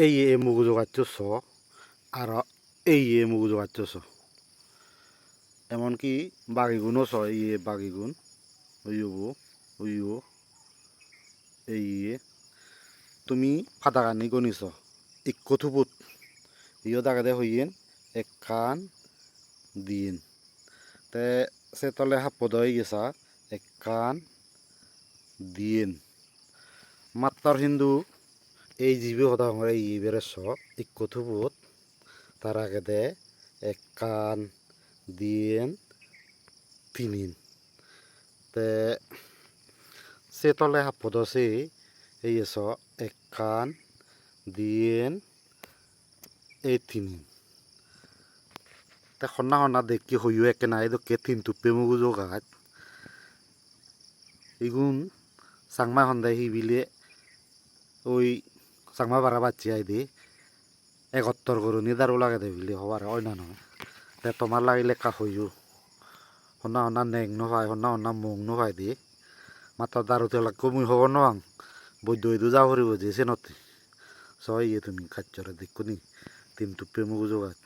এই মুগু জোগাচ্ছ আর এই মুগু জোগাচ্ছ এমনকি বাগিগুনও বাগিগুন উইবো উইও এই তুমি ফাটাকানি গনিছ ইকথুপুত ইয় দাগাদে হইয়েন এক কান দিন তে সে তলে হাপদ হয়ে গেছা এক কান দিন মাত্তর হিন্দু এই জীবে হতা আমরা এই বেরেছ ইকথুপুত তার আগে দে এক কান দিন তিনিন তে সে তলে হাপদ সে এই এস এক কান দিন এই তিনিন তে সন্না সন্না দেখি হইও একে নাই দোকে তিন টুপে মুগু জোগাত ইগুন চাংমা সন্দায় হিবিলে ওই চাংমা বারা বাচ্চি আই দি 71 গরুনি দারু লাগে দেবিলে হবার হয় না নয় তে তোমার লাগিলে কা হইও সন্না সন্না নেং নয় সন্না সন্না মং নয় দি মাত্র দারু তেলা কমুই হব নং বৈদ্য দু যা হরিব যে সেনতে সবাই তুমি খাচ্ছরে দেখুনি তিন টুপে মুগু জোগাত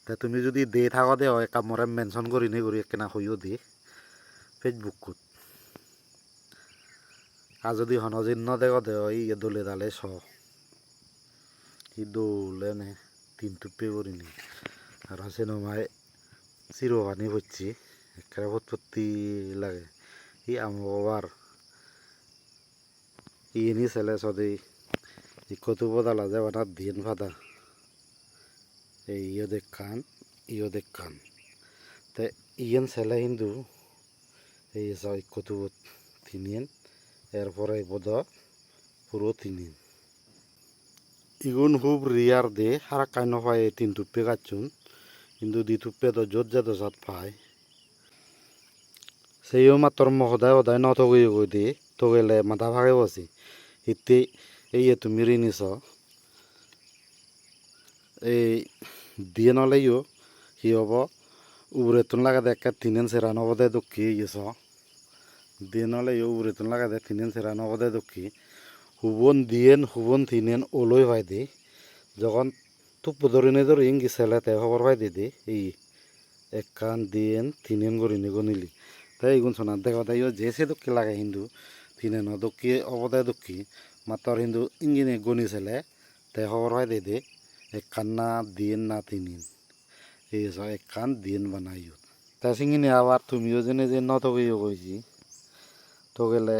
তা তুমি যদি দে থাকো দে হয় কামরে মেনশন করি নে করি কেনা হইও দে ফেসবুকত আর যদি হনজিন্ন দেখো দে হয় ইয়ে দলে দালে ই দৌলে নে তিন টুপে করি নি আর আছে নমায় চিরহানি হচ্ছে একেবারে ভৎপত্তি লাগে ই আমার ইনি ছেলে সদি ই কত বদালা যাবা না দিন ফাদা এই ইয় দেখান তে ইয়েন ছেলে হিন্দু এই কত তিনিন এরপরে বোধ পুরো তিনিন ইগুন খুব রিয়ার দে হারা কাইন পায় তিন টুপে গাছুন কিন্তু দি টুপে তো জোর যা তো সাত পায় সেইও মাত্র সদায় সদায় নথগই গই দি তগেলে মাথা ভাগে বসি ইতে এই তুমি ঋণিছ এই দিয়ে নলেও সি হব উবরেতুন লাগা দেখা তিনেন সেরা নবদে দুঃখী গেছ দিয়ে নলেও উবরেতুন লাগা দে তিনেন সেরা নবদে দুঃখী হুবন তিনেন ওলই ভাই দি যখন তুপ ধরিনে ধরি ইঙ্গি ছেলেতে খবর ভাই দি এই এক কান দিয়েন তিনেন গরিনি গনিলি তাই এগুন শোনার দেখা তাইও যে সে দুঃখী লাগে হিন্দু তিনেন দুঃখী অবদায় দুঃখী মাত্র হিন্দু ইঞ্জিনে গনি ছেলে তাই খবর ভাই দে এক কান না দিন না তিনিন এই এক কান দিন বানাইও তা সিঙ্গিনি আবার তুমিও জেনে যে নথগিও কইছি তো গেলে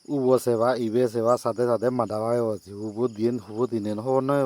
উবো সেবা ইবে সেবা সাথে সাথে মাথা ভাই আছে উবো দিন হুবো দিনেন খবর নয়